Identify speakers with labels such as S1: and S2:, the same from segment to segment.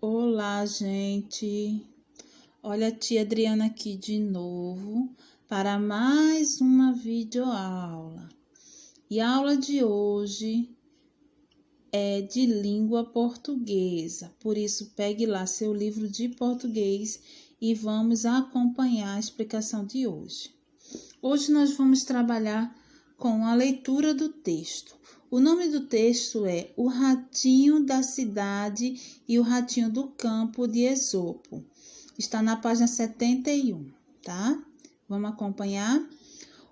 S1: Olá, gente. Olha a tia Adriana aqui de novo para mais uma videoaula. E a aula de hoje é de língua portuguesa. Por isso, pegue lá seu livro de português e vamos acompanhar a explicação de hoje. Hoje nós vamos trabalhar com a leitura do texto. O nome do texto é O Ratinho da Cidade e o Ratinho do Campo, de Esopo. Está na página 71, tá? Vamos acompanhar?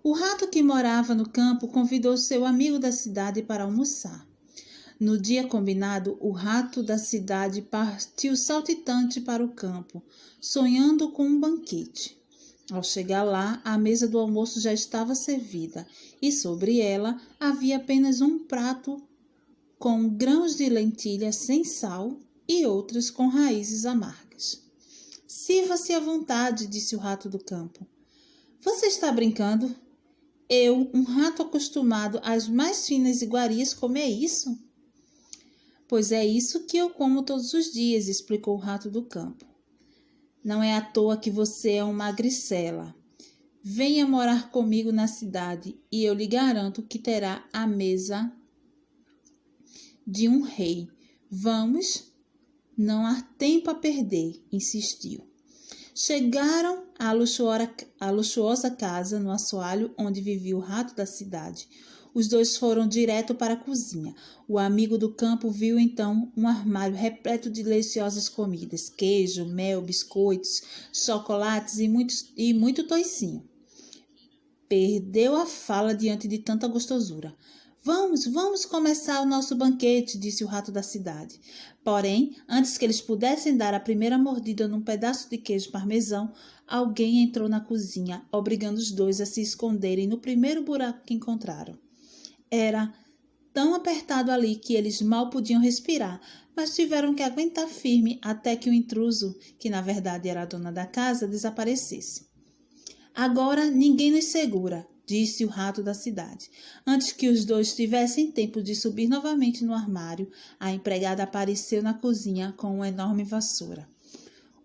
S1: O rato que morava no campo convidou seu amigo da cidade para almoçar. No dia combinado, o rato da cidade partiu saltitante para o campo, sonhando com um banquete. Ao chegar lá, a mesa do almoço já estava servida e sobre ela havia apenas um prato com grãos de lentilha sem sal e outros com raízes amargas. Sirva-se à vontade, disse o rato do campo. Você está brincando? Eu, um rato acostumado às mais finas iguarias, comer isso? Pois é isso que eu como todos os dias, explicou o rato do campo. Não é à toa que você é uma magricela. Venha morar comigo na cidade e eu lhe garanto que terá a mesa de um rei. Vamos? Não há tempo a perder, insistiu. Chegaram à luxuosa casa no assoalho onde vivia o rato da cidade. Os dois foram direto para a cozinha. O amigo do campo viu então um armário repleto de deliciosas comidas, queijo, mel, biscoitos, chocolates e muito toicinho. Perdeu a fala diante de tanta gostosura. Vamos começar o nosso banquete, disse o rato da cidade. Porém, antes que eles pudessem dar a primeira mordida num pedaço de queijo parmesão, alguém entrou na cozinha, obrigando os dois a se esconderem no primeiro buraco que encontraram. Era tão apertado ali que eles mal podiam respirar, mas tiveram que aguentar firme até que o intruso, que na verdade era a dona da casa, desaparecesse. Agora ninguém nos segura, disse o rato da cidade. Antes que os dois tivessem tempo de subir novamente no armário, a empregada apareceu na cozinha com uma enorme vassoura.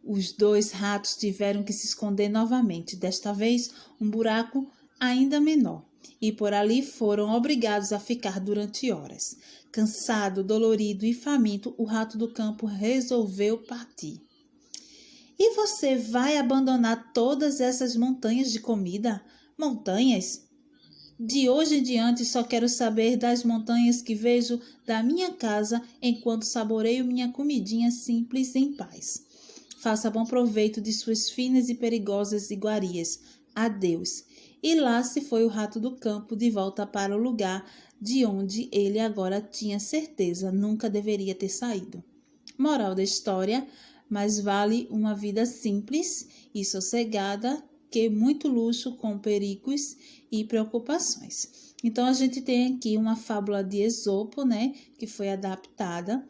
S1: Os dois ratos tiveram que se esconder novamente, desta vez um buraco ainda menor. E por ali foram obrigados a ficar durante horas. Cansado, dolorido e faminto, o rato do campo resolveu partir. E você vai abandonar todas essas montanhas de comida? Montanhas? De hoje em diante só quero saber das montanhas que vejo da minha casa enquanto saboreio minha comidinha simples em paz. Faça bom proveito de suas finas e perigosas iguarias. Adeus. E lá se foi o rato do campo de volta para o lugar de onde ele agora tinha certeza nunca deveria ter saído. Moral da história: mais vale uma vida simples e sossegada que muito luxo com perigos e preocupações. Então, a gente tem aqui uma fábula de Esopo, né, que foi adaptada.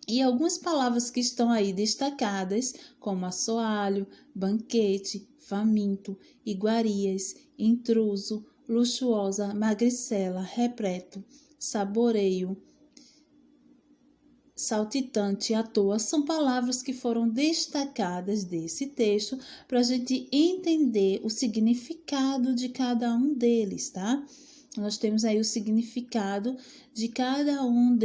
S1: E algumas palavras que estão aí destacadas, como assoalho, banquete, faminto, iguarias, intruso, luxuosa, magricela, repleto, saboreio, saltitante, à toa, são palavras que foram destacadas desse texto para a gente entender o significado de cada um deles, tá? Nós temos aí o significado de cada um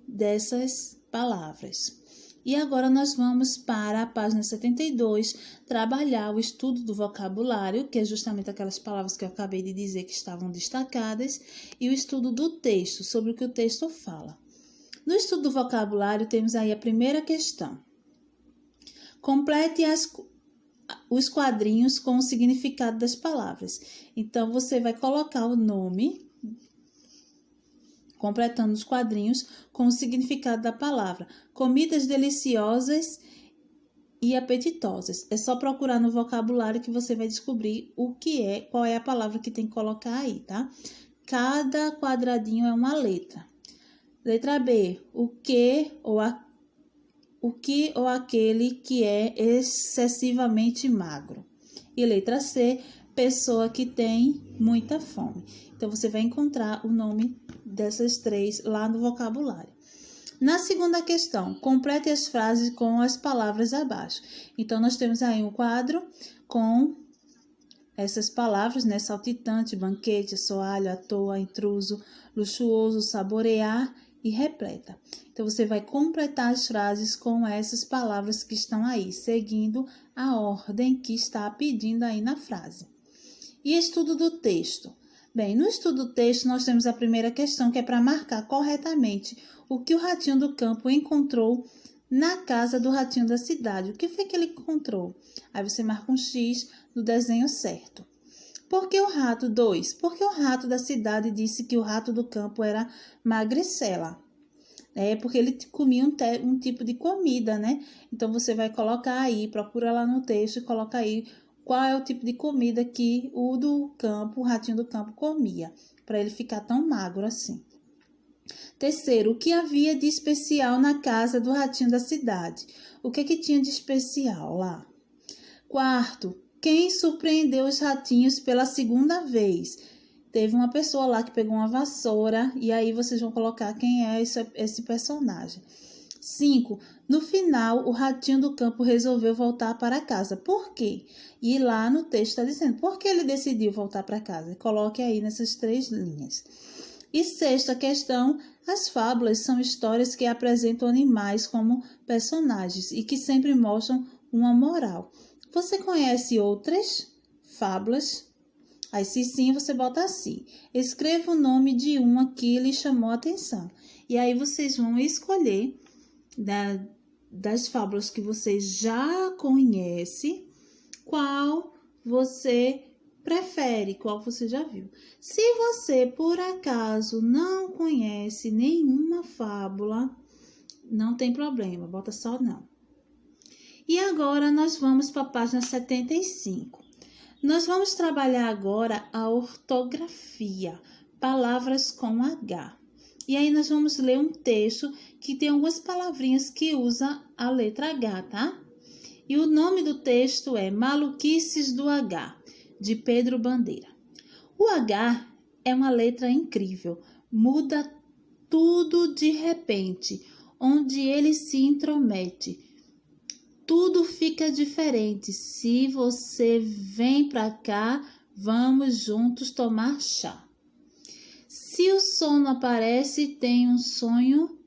S1: dessas palavras. E agora nós vamos para a página 72, trabalhar o estudo do vocabulário, que é justamente aquelas palavras que eu acabei de dizer que estavam destacadas, e o estudo do texto, sobre o que o texto fala. No estudo do vocabulário, temos aí a primeira questão. Complete os quadrinhos com o significado das palavras. Então, você vai colocar o nome, completando os quadrinhos com o significado da palavra. Comidas deliciosas e apetitosas. É só procurar no vocabulário que você vai descobrir qual é a palavra que tem que colocar aí, tá? Cada quadradinho é uma letra. Letra B, o que ou aquele que é excessivamente magro. E letra C, pessoa que tem muita fome. Então, você vai encontrar o nome dessas três lá no vocabulário. Na segunda questão, complete as frases com as palavras abaixo. Então, nós temos aí um quadro com essas palavras, né? Saltitante, banquete, assoalho, à toa, intruso, luxuoso, saborear e repleta. Então, você vai completar as frases com essas palavras que estão aí, seguindo a ordem que está pedindo aí na frase. E estudo do texto. Bem, no estudo do texto, nós temos a primeira questão, que é para marcar corretamente o que o ratinho do campo encontrou na casa do ratinho da cidade. O que foi que ele encontrou? Aí você marca um X no desenho certo. Por que o rato? 2. Porque o rato da cidade disse que o rato do campo era magricela. Porque ele comia um tipo de comida, né? Então, você vai colocar aí, procura lá no texto e coloca aí qual é o tipo de comida que o do campo, o ratinho do campo comia, para ele ficar tão magro assim. Terceiro, o que havia de especial na casa do ratinho da cidade? O que tinha de especial lá? Quarto, quem surpreendeu os ratinhos pela segunda vez? Teve uma pessoa lá que pegou uma vassoura e aí vocês vão colocar quem é esse personagem. 5. No final, o ratinho do campo resolveu voltar para casa. Por quê? E lá no texto está dizendo por que ele decidiu voltar para casa. Coloque aí nessas 3 linhas. E sexta questão, as fábulas são histórias que apresentam animais como personagens e que sempre mostram uma moral. Você conhece outras fábulas? Aí, se sim, você bota assim. Escreva o nome de uma que lhe chamou a atenção. E aí, vocês vão escolher das fábulas que você já conhece, qual você prefere, qual você já viu. Se você, por acaso, não conhece nenhuma fábula, não tem problema, bota só não. E agora, nós vamos para a página 75. Nós vamos trabalhar agora a ortografia, palavras com H. E aí nós vamos ler um texto que tem algumas palavrinhas que usa a letra H, tá? E o nome do texto é Maluquices do H, de Pedro Bandeira. O H é uma letra incrível, muda tudo de repente, onde ele se intromete. Tudo fica diferente. Se você vem pra cá, vamos juntos tomar chá. Se o sono aparece, tem um sonho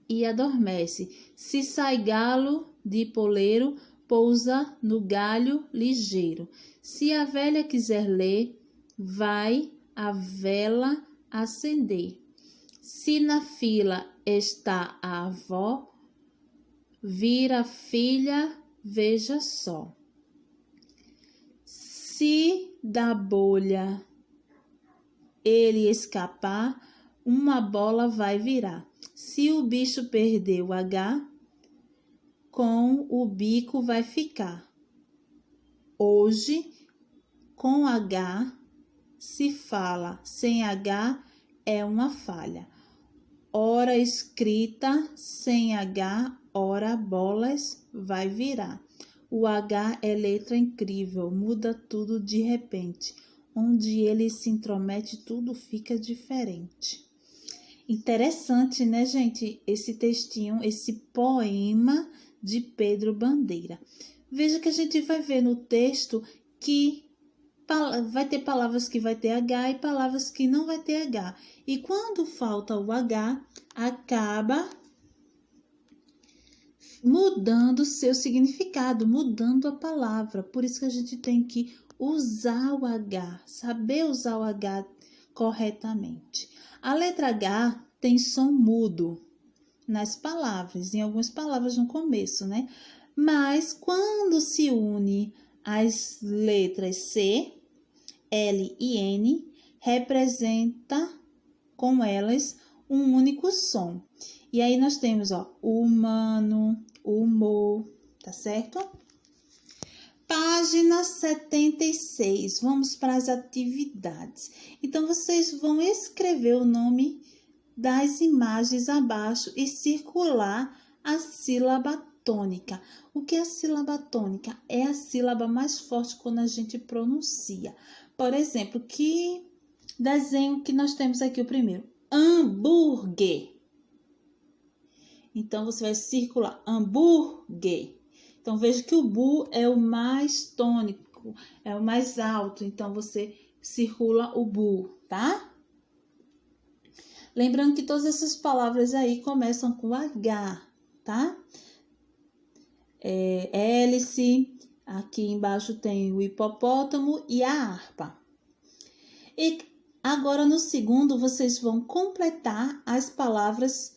S1: e adormece. Se sai galo de poleiro, pousa no galho ligeiro. Se a velha quiser ler, vai a vela acender. Se na fila está a avó, vira filha, veja só. Se da bolha ele escapar, uma bola vai virar. Se o bicho perder o H, com o bico vai ficar. Hoje, com H se fala, sem H é uma falha. Hora escrita, sem H, ora bolas vai virar. O H é letra incrível, muda tudo de repente. Onde ele se intromete, tudo fica diferente. Interessante, né, gente? Esse textinho, esse poema de Pedro Bandeira. Veja que a gente vai ver no texto que vai ter palavras que vai ter H e palavras que não vai ter H. E quando falta o H, acaba mudando o seu significado, mudando a palavra. Por isso que a gente tem que usar o H, saber usar o H corretamente. A letra H tem som mudo nas palavras, em algumas palavras no começo, né? Mas quando se une as letras C, L e N, representa com elas um único som. E aí nós temos, humano, humor, tá certo? Página 76, vamos para as atividades. Então, vocês vão escrever o nome das imagens abaixo e circular a sílaba tônica. O que é a sílaba tônica? É a sílaba mais forte quando a gente pronuncia. Por exemplo, que desenho que nós temos aqui o primeiro? Hambúrguer. Então, você vai circular hambúrguer. Então, veja que o bu é o mais tônico, é o mais alto. Então, você circula o bu, tá? Lembrando que todas essas palavras aí começam com H, tá? Hélice, aqui embaixo tem o hipopótamo e a harpa. E agora, no segundo, vocês vão completar as palavras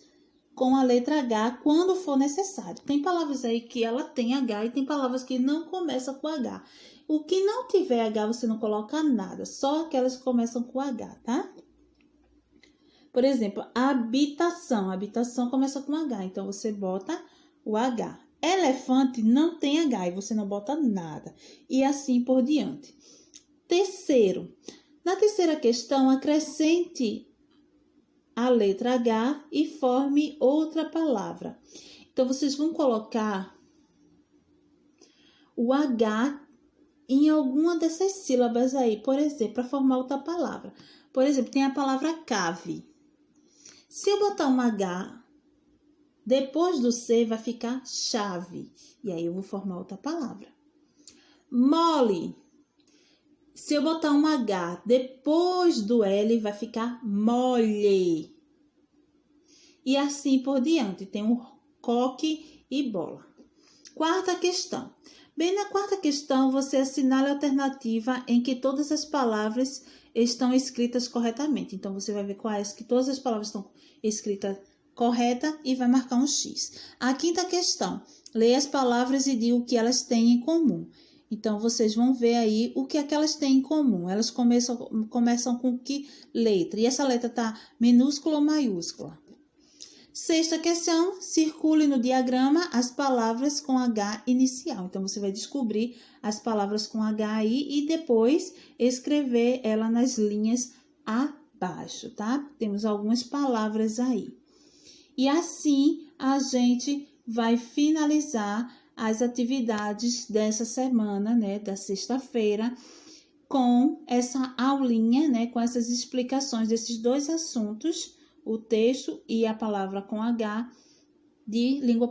S1: com a letra H quando for necessário. Tem palavras aí que ela tem H e tem palavras que não começam com H. O que não tiver H, você não coloca nada, só aquelas que começam com H, tá? Por exemplo, habitação. Habitação começa com H, então você bota o H. Elefante não tem H e você não bota nada. E assim por diante. Terceiro, na terceira questão, acrescente a letra H e forme outra palavra. Então, vocês vão colocar o H em alguma dessas sílabas aí, por exemplo, para formar outra palavra. Por exemplo, tem a palavra cave. Se eu botar um H depois do C, vai ficar chave. E aí eu vou formar outra palavra. Mole. Se eu botar um H depois do L, vai ficar mole. E assim por diante. Tem um coque e bola. Quarta questão. Bem, na quarta questão, você assinala a alternativa em que todas as palavras estão escritas corretamente. Então, você vai ver quais que todas as palavras estão escritas correta e vai marcar um X. A quinta questão. Leia as palavras e diga o que elas têm em comum. Então, vocês vão ver aí o que é que elas têm em comum. Elas começam com que letra? E essa letra está minúscula ou maiúscula? Sexta questão, circule no diagrama as palavras com H inicial. Então, você vai descobrir as palavras com H aí e depois escrever ela nas linhas abaixo, tá? Temos algumas palavras aí. E assim, a gente vai finalizar as atividades dessa semana, né, da sexta-feira, com essa aulinha, né, com essas explicações desses dois assuntos, o texto e a palavra com H de língua portuguesa.